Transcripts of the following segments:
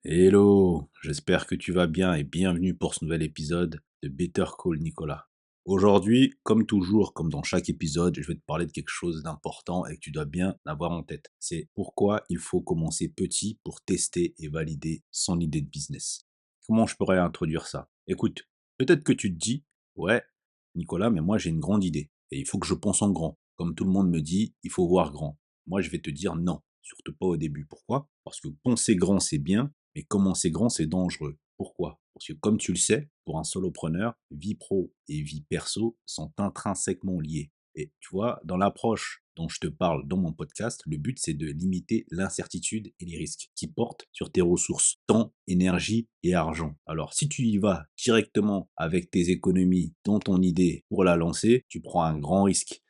Hello, j'espère que tu vas bien et bienvenue pour ce nouvel épisode de Better Call Nicolas. Aujourd'hui, comme toujours, comme dans chaque épisode, je vais te parler de quelque chose d'important et que tu dois bien avoir en tête. C'est pourquoi il faut commencer petit pour tester et valider son idée de business. Comment je pourrais introduire ça? Écoute, peut-être que tu te dis, ouais, Nicolas, mais moi j'ai une grande idée et il faut que je pense en grand. Comme tout le monde me dit, il faut voir grand. Moi, je vais te dire non, surtout pas au début. Pourquoi? Parce que penser grand, c'est bien, mais commencer grand, c'est dangereux. Pourquoi? Parce que comme tu le sais, pour un solopreneur, vie pro et vie perso sont intrinsèquement liées. Et tu vois, dans l'approche dont je te parle dans mon podcast, le but c'est de limiter l'incertitude et les risques qui portent sur tes ressources, temps, énergie et argent. Alors si tu y vas directement avec tes économies dans ton idée pour la lancer, tu prends un grand risque.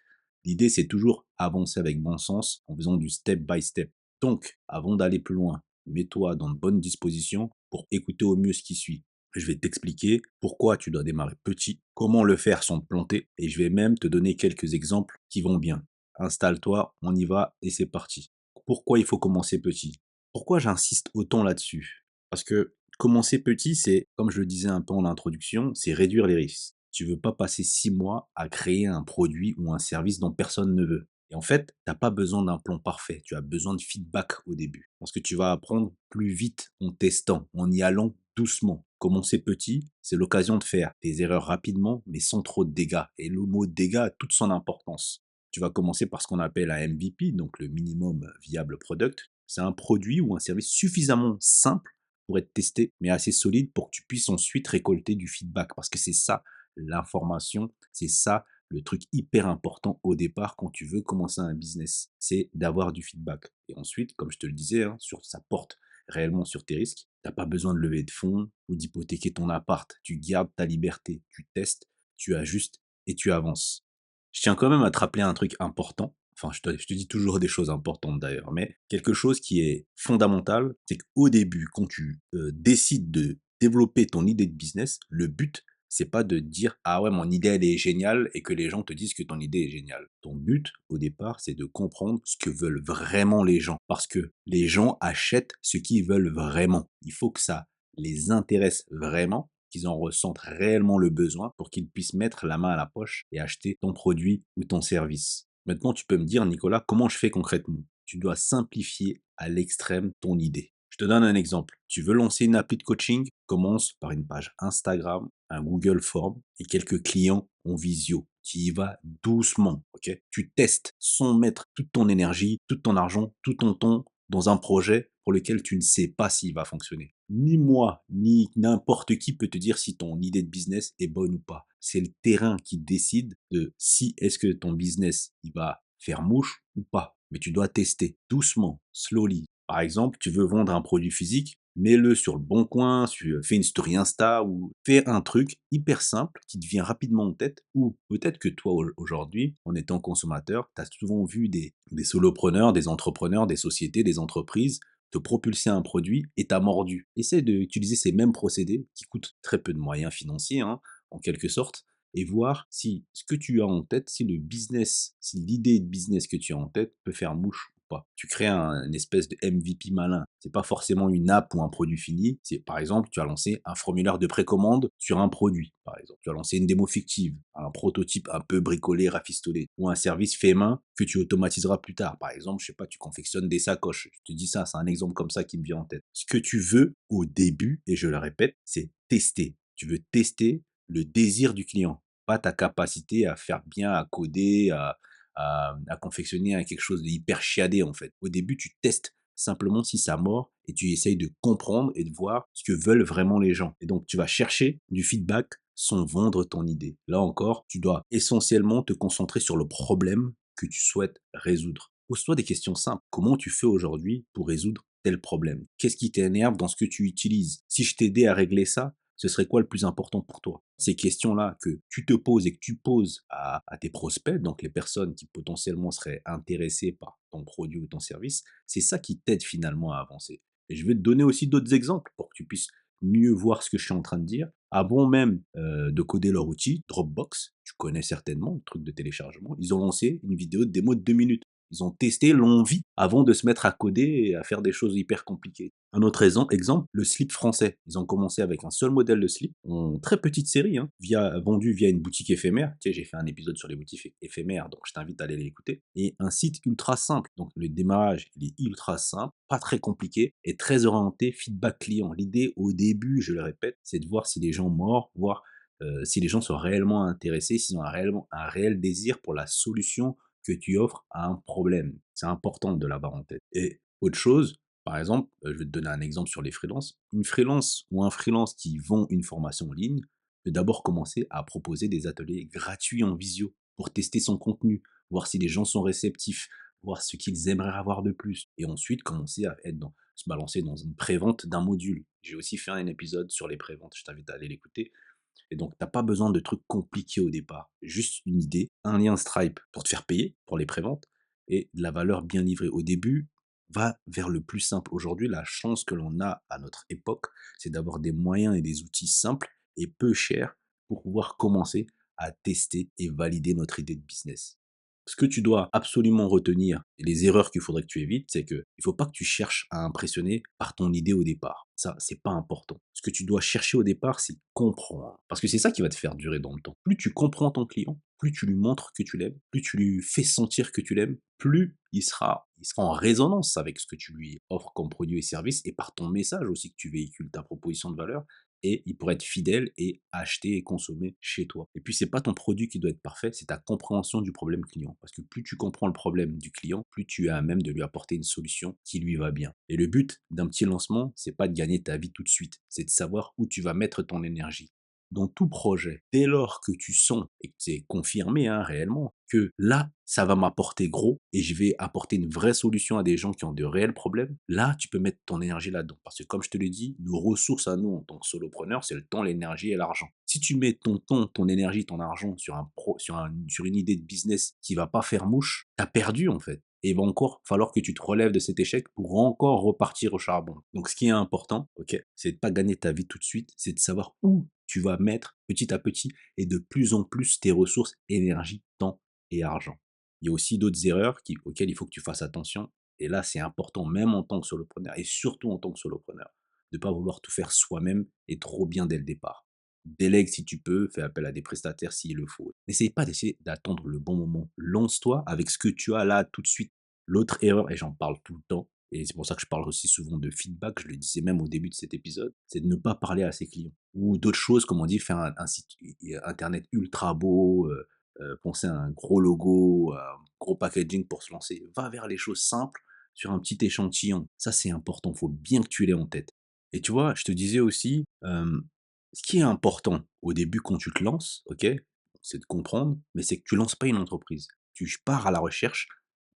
L'idée c'est toujours avancer avec bon sens en faisant du step by step. Donc, avant d'aller plus loin, mets-toi dans de bonnes dispositions pour écouter au mieux ce qui suit. Je vais t'expliquer pourquoi tu dois démarrer petit, comment le faire sans te planter, et je vais même te donner quelques exemples qui vont bien. Installe-toi, on y va, et c'est parti. Pourquoi il faut commencer petit? Pourquoi j'insiste autant là-dessus? Parce que commencer petit, c'est, comme je le disais un peu en introduction, c'est réduire les risques. Tu veux pas passer 6 mois à créer un produit ou un service dont personne ne veut. Et en fait, tu n'as pas besoin d'un plan parfait, tu as besoin de feedback au début. Parce que tu vas apprendre plus vite en testant, en y allant doucement. Commencer petit, c'est l'occasion de faire des erreurs rapidement, mais sans trop de dégâts. Et le mot dégâts a toute son importance. Tu vas commencer par ce qu'on appelle un MVP, donc le minimum viable product. C'est un produit ou un service suffisamment simple pour être testé, mais assez solide pour que tu puisses ensuite récolter du feedback. Parce que c'est ça l'information, c'est ça le truc hyper important au départ quand tu veux commencer un business, c'est d'avoir du feedback. Et ensuite, comme je te le disais, hein, ça porte réellement sur tes risques. Tu n'as pas besoin de lever de fonds ou d'hypothéquer ton appart. Tu gardes ta liberté, tu testes, tu ajustes et tu avances. Je tiens quand même à te rappeler un truc important. Enfin, je te dis toujours des choses importantes d'ailleurs, mais quelque chose qui est fondamental, c'est qu'au début, quand tu décides de développer ton idée de business, le but, c'est pas de dire ah ouais, mon idée elle est géniale et que les gens te disent que ton idée est géniale. Ton but au départ, c'est de comprendre ce que veulent vraiment les gens parce que les gens achètent ce qu'ils veulent vraiment. Il faut que ça les intéresse vraiment, qu'ils en ressentent réellement le besoin pour qu'ils puissent mettre la main à la poche et acheter ton produit ou ton service. Maintenant, tu peux me dire, Nicolas, comment je fais concrètement? Tu dois simplifier à l'extrême ton idée. Je te donne un exemple. Tu veux lancer une appli de coaching? Commence par une page Instagram, un Google Form et quelques clients en visio. Tu y vas doucement, ok? Tu testes sans mettre toute ton énergie, tout ton argent, tout ton temps dans un projet pour lequel tu ne sais pas s'il va fonctionner. Ni moi, ni n'importe qui peut te dire si ton idée de business est bonne ou pas. C'est le terrain qui décide de si est-ce que ton business il va faire mouche ou pas. Mais tu dois tester doucement, slowly. Par exemple, tu veux vendre un produit physique, mets-le sur le bon coin, fais une story Insta ou fais un truc hyper simple qui te vient rapidement en tête. Ou peut-être que toi, aujourd'hui, en étant consommateur, tu as souvent vu des solopreneurs, des entrepreneurs, des sociétés, des entreprises te propulser un produit et t'as mordu. Essaie d'utiliser ces mêmes procédés qui coûtent très peu de moyens financiers, hein, en quelque sorte, et voir si ce que tu as en tête, si le business, si l'idée de business que tu as en tête peut faire mouche ou pas. Tu crées une espèce de MVP malin. C'est pas forcément une app ou un produit fini. C'est par exemple, tu as lancé un formulaire de précommande sur un produit. Par exemple, tu as lancé une démo fictive, un prototype un peu bricolé, rafistolé, ou un service fait main que tu automatiseras plus tard. Par exemple, je sais pas, tu confectionnes des sacoches. Je te dis ça, c'est un exemple comme ça qui me vient en tête. Ce que tu veux au début, et je le répète, c'est tester. Tu veux tester le désir du client, pas ta capacité à faire bien, à coder, à confectionner quelque chose de hyper chiadé en fait. Au début, tu testes simplement si ça mord et tu essayes de comprendre et de voir ce que veulent vraiment les gens. Et donc, tu vas chercher du feedback sans vendre ton idée. Là encore, tu dois essentiellement te concentrer sur le problème que tu souhaites résoudre. Pose-toi des questions simples. Comment tu fais aujourd'hui pour résoudre tel problème? Qu'est-ce qui t'énerve dans ce que tu utilises? Si je t'aidais à régler ça, ce serait quoi le plus important pour toi? Ces questions-là que tu te poses et que tu poses à tes prospects, donc les personnes qui potentiellement seraient intéressées par ton produit ou ton service, c'est ça qui t'aide finalement à avancer. Et je vais te donner aussi d'autres exemples pour que tu puisses mieux voir ce que je suis en train de dire. Avant même de coder leur outil, Dropbox, tu connais certainement le truc de téléchargement, ils ont lancé une vidéo de démo de 2 minutes. Ils ont testé l'envie avant de se mettre à coder et à faire des choses hyper compliquées. Un autre exemple, le slip français. Ils ont commencé avec un seul modèle de slip, en très petite série, hein, vendu via une boutique éphémère. Tu sais, j'ai fait un épisode sur les boutiques éphémères, donc je t'invite à aller l'écouter. Et un site ultra simple. Donc le démarrage, il est ultra simple, pas très compliqué et très orienté feedback client. L'idée au début, je le répète, c'est de voir si les gens mordent, voir si les gens sont réellement intéressés, s'ils ont un réel désir pour la solution que tu offres à un problème. C'est important de l'avoir en tête. Et autre chose, par exemple, je vais te donner un exemple sur les freelances. Une freelance ou un freelance qui vend une formation en ligne peut d'abord commencer à proposer des ateliers gratuits en visio pour tester son contenu, voir si les gens sont réceptifs, voir ce qu'ils aimeraient avoir de plus. Et ensuite, commencer à se balancer dans une prévente d'un module. J'ai aussi fait un épisode sur les préventes, je t'invite à aller l'écouter. Et donc, tu as pas besoin de trucs compliqués au départ. Juste une idée, un lien Stripe pour te faire payer pour les préventes et de la valeur bien livrée. Au début, va vers le plus simple. Aujourd'hui, la chance que l'on a à notre époque, c'est d'avoir des moyens et des outils simples et peu chers pour pouvoir commencer à tester et valider notre idée de business. Ce que tu dois absolument retenir et les erreurs qu'il faudrait que tu évites, c'est que il faut pas que tu cherches à impressionner par ton idée au départ. Ça, c'est pas important. Ce que tu dois chercher au départ, c'est comprendre. Parce que c'est ça qui va te faire durer dans le temps. Plus tu comprends ton client, plus tu lui montres que tu l'aimes, plus tu lui fais sentir que tu l'aimes, plus il sera en résonance avec ce que tu lui offres comme produit et service et par ton message aussi que tu véhicules ta proposition de valeur et il pourrait être fidèle et acheter et consommer chez toi. Et puis, c'est pas ton produit qui doit être parfait, c'est ta compréhension du problème client. Parce que plus tu comprends le problème du client, plus tu es à même de lui apporter une solution qui lui va bien. Et le but d'un petit lancement, c'est pas de gagner ta vie tout de suite, c'est de savoir où tu vas mettre ton énergie. Dans tout projet, dès lors que tu sens et que c'est confirmé hein, réellement, que là, ça va m'apporter gros et je vais apporter une vraie solution à des gens qui ont de réels problèmes, là, tu peux mettre ton énergie là-dedans. Parce que comme je te l'ai dit, nos ressources à nous en tant que solopreneur, c'est le temps, l'énergie et l'argent. Si tu mets ton temps, ton énergie, ton argent sur une idée de business qui va pas faire mouche, tu as perdu en fait. Et il va encore falloir que tu te relèves de cet échec pour encore repartir au charbon. Donc ce qui est important, ok, c'est de pas gagner ta vie tout de suite, c'est de savoir où tu vas mettre petit à petit et de plus en plus tes ressources, énergie, temps et argent. Il y a aussi d'autres erreurs auxquelles il faut que tu fasses attention. Et là, c'est important, même en tant que solopreneur, et surtout en tant que solopreneur, de ne pas vouloir tout faire soi-même et trop bien dès le départ. Délègue si tu peux, fais appel à des prestataires s'il le faut. N'essaye pas d'essayer d'attendre le bon moment. Lance-toi avec ce que tu as là tout de suite. L'autre erreur, et j'en parle tout le temps, et c'est pour ça que je parle aussi souvent de feedback, je le disais même au début de cet épisode, c'est de ne pas parler à ses clients. Ou d'autres choses, comme on dit, faire un site internet ultra beau, penser à un gros logo, un gros packaging pour se lancer. Va vers les choses simples sur un petit échantillon. Ça, c'est important. Il faut bien que tu l'aies en tête. Et tu vois, je te disais aussi, ce qui est important au début quand tu te lances, ok, c'est de comprendre, mais c'est que tu lances pas une entreprise. Tu pars à la recherche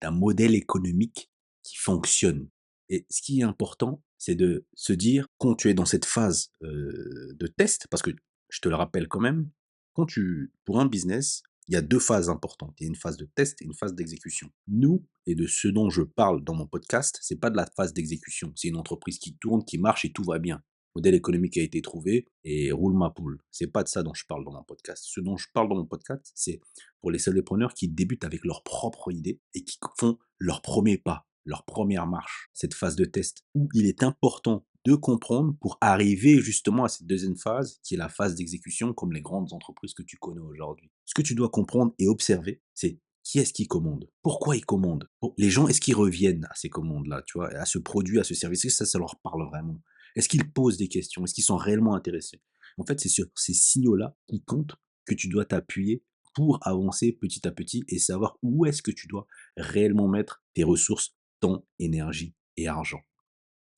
d'un modèle économique qui fonctionne. Et ce qui est important, c'est de se dire, quand tu es dans cette phase de test, parce que je te le rappelle quand même, pour un business, il y a deux phases importantes. Il y a une phase de test et une phase d'exécution. Nous, et de ce dont je parle dans mon podcast, c'est pas de la phase d'exécution. C'est une entreprise qui tourne, qui marche et tout va bien. Modèle économique a été trouvé et roule ma poule. C'est pas de ça dont je parle dans mon podcast. Ce dont je parle dans mon podcast, c'est pour les solopreneurs qui débutent avec leur propre idée et qui font leur premier pas, leur première marche, cette phase de test, où il est important de comprendre pour arriver justement à cette deuxième phase, qui est la phase d'exécution, comme les grandes entreprises que tu connais aujourd'hui. Ce que tu dois comprendre et observer, c'est qui est-ce qui commande? Pourquoi ils commandent? Les gens, est-ce qu'ils reviennent à ces commandes-là, tu vois, à ce produit, à ce service? Est-ce que ça leur parle vraiment? Est-ce qu'ils posent des questions? Est-ce qu'ils sont réellement intéressés? En fait, c'est sur ces signaux-là qui comptent que tu dois t'appuyer pour avancer petit à petit et savoir où est-ce que tu dois réellement mettre tes ressources, temps, énergie et argent.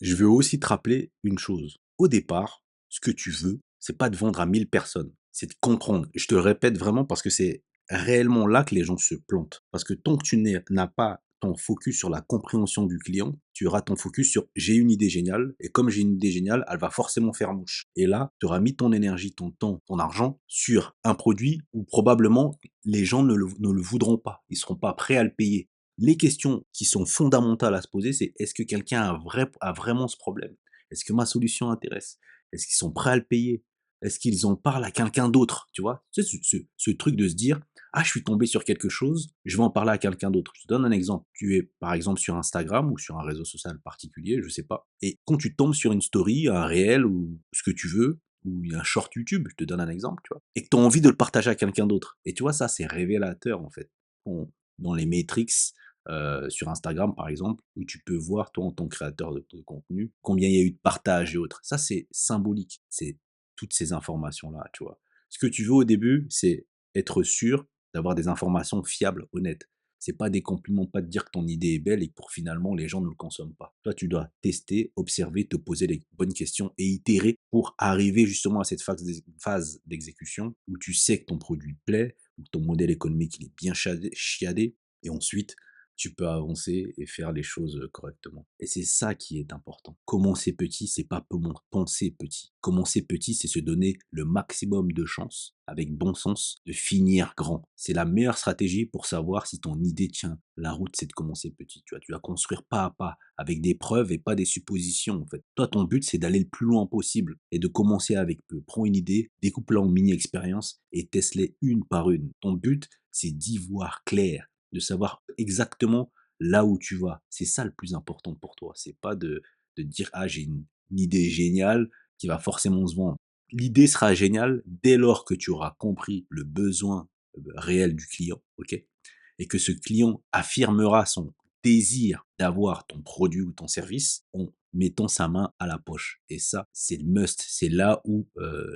Je veux aussi te rappeler une chose. Au départ, ce que tu veux, c'est pas de vendre à 1000 personnes, c'est de comprendre. Je te le répète vraiment parce que c'est réellement là que les gens se plantent. Parce que tant que n'as pas ton focus sur la compréhension du client, tu auras ton focus sur j'ai une idée géniale et comme j'ai une idée géniale, elle va forcément faire mouche. Et là, tu auras mis ton énergie, ton temps, ton argent sur un produit où probablement les gens ne le voudront pas. Ils seront pas prêts à le payer. Les questions qui sont fondamentales à se poser, c'est est-ce que quelqu'un a vraiment ce problème? Est-ce que ma solution intéresse? Est-ce qu'ils sont prêts à le payer? Est-ce qu'ils en parlent à quelqu'un d'autre, tu vois? Tu sais, ce truc de se dire: «Ah, je suis tombé sur quelque chose, je vais en parler à quelqu'un d'autre». Je te donne un exemple. Tu es, par exemple, sur Instagram ou sur un réseau social particulier, je sais pas, et quand tu tombes sur une story, un réel ou ce que tu veux, ou un short YouTube, je te donne un exemple, tu vois? Et que tu as envie de le partager à quelqu'un d'autre. Et tu vois, ça, c'est révélateur, en fait. On Dans les métriques, sur Instagram, par exemple, où tu peux voir, toi, en tant que créateur de contenu, combien il y a eu de partages et autres. Ça, c'est symbolique. C'est toutes ces informations-là, tu vois? Ce que tu veux au début, c'est être sûr d'avoir des informations fiables, honnêtes. C'est pas des compliments, pas de dire que ton idée est belle et que pour finalement les gens ne le consomment pas. Toi, tu dois tester, observer, te poser les bonnes questions et itérer pour arriver justement à cette phase d'exécution où tu sais que ton produit plaît, où ton modèle économique il est bien chiadé, et ensuite tu peux avancer et faire les choses correctement. Et c'est ça qui est important. Commencer petit, c'est pas penser petit. Commencer petit, c'est se donner le maximum de chances, avec bon sens, de finir grand. C'est la meilleure stratégie pour savoir si ton idée tient la route, c'est de commencer petit. Tu vas construire pas à pas, avec des preuves et pas des suppositions, en fait. Toi, ton but, c'est d'aller le plus loin possible et de commencer avec peu. Prends une idée, découpe-la en mini-expériences et teste-les une par une. Ton but, c'est d'y voir clair, de savoir exactement là où tu vas. C'est ça le plus important pour toi. C'est pas de dire: «Ah, j'ai une idée géniale qui va forcément se vendre». L'idée sera géniale dès lors que tu auras compris le besoin, réel du client, OK? Et que ce client affirmera son désir d'avoir ton produit ou ton service en mettant sa main à la poche. Et ça, c'est le must. C'est là où,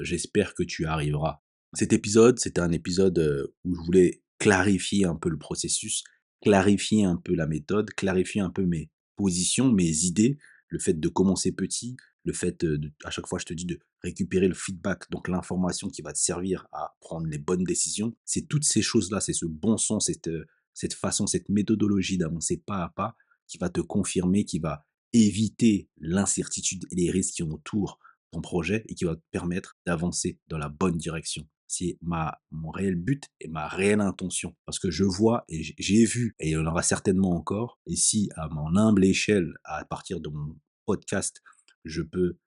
j'espère que tu arriveras. Cet épisode, c'était un épisode, où je voulais clarifier un peu le processus, clarifier un peu la méthode, clarifier un peu mes positions, mes idées, le fait de commencer petit, le fait, à chaque fois je te dis de récupérer le feedback, donc l'information qui va te servir à prendre les bonnes décisions. C'est toutes ces choses-là, c'est ce bon sens, cette façon, cette méthodologie d'avancer pas à pas qui va te confirmer, qui va éviter l'incertitude et les risques qui entourent ton projet et qui va te permettre d'avancer dans la bonne direction. C'est mon réel but et ma réelle intention. Parce que je vois et j'ai vu, et il y en aura certainement encore, et si à mon humble échelle, à partir de mon podcast, je peux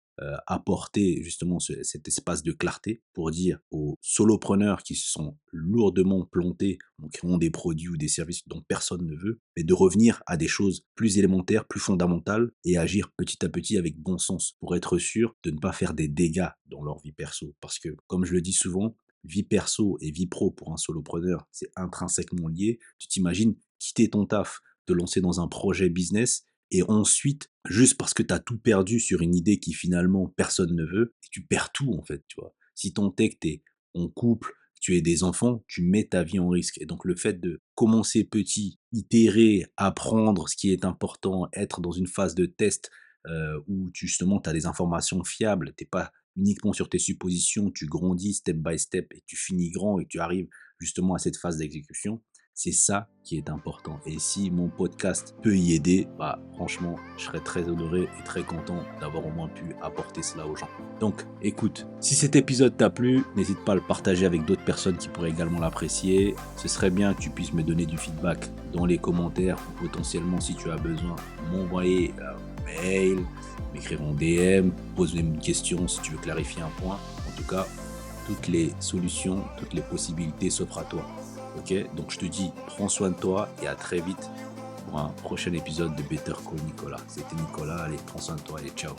apporter justement cet espace de clarté pour dire aux solopreneurs qui se sont lourdement plantés en créant des produits ou des services dont personne ne veut, mais de revenir à des choses plus élémentaires, plus fondamentales et agir petit à petit avec bon sens pour être sûr de ne pas faire des dégâts dans leur vie perso. Parce que, comme je le dis souvent, vie perso et vie pro pour un solopreneur, c'est intrinsèquement lié. Tu t'imagines quitter ton taf, te lancer dans un projet business et ensuite, juste parce que tu as tout perdu sur une idée qui finalement personne ne veut, tu perds tout en fait, tu vois. Si ton tech, tu es en couple, tu es des enfants, tu mets ta vie en risque. Et donc le fait de commencer petit, itérer, apprendre ce qui est important, être dans une phase de test où justement tu as des informations fiables, tu n'es pas uniquement sur tes suppositions, tu grandis step by step et tu finis grand et tu arrives justement à cette phase d'exécution. C'est ça qui est important. Et si mon podcast peut y aider, bah franchement, je serais très honoré et très content d'avoir au moins pu apporter cela aux gens. Donc, écoute, si cet épisode t'a plu, n'hésite pas à le partager avec d'autres personnes qui pourraient également l'apprécier. Ce serait bien que tu puisses me donner du feedback dans les commentaires ou potentiellement, si tu as besoin, m'envoyer un mail, m'écrire en DM, poser une question si tu veux clarifier un point. En tout cas, toutes les solutions, toutes les possibilités s'offrent à toi. Ok, donc je te dis, prends soin de toi et à très vite pour un prochain épisode de Better Call Nicolas. C'était Nicolas, allez, prends soin de toi et ciao.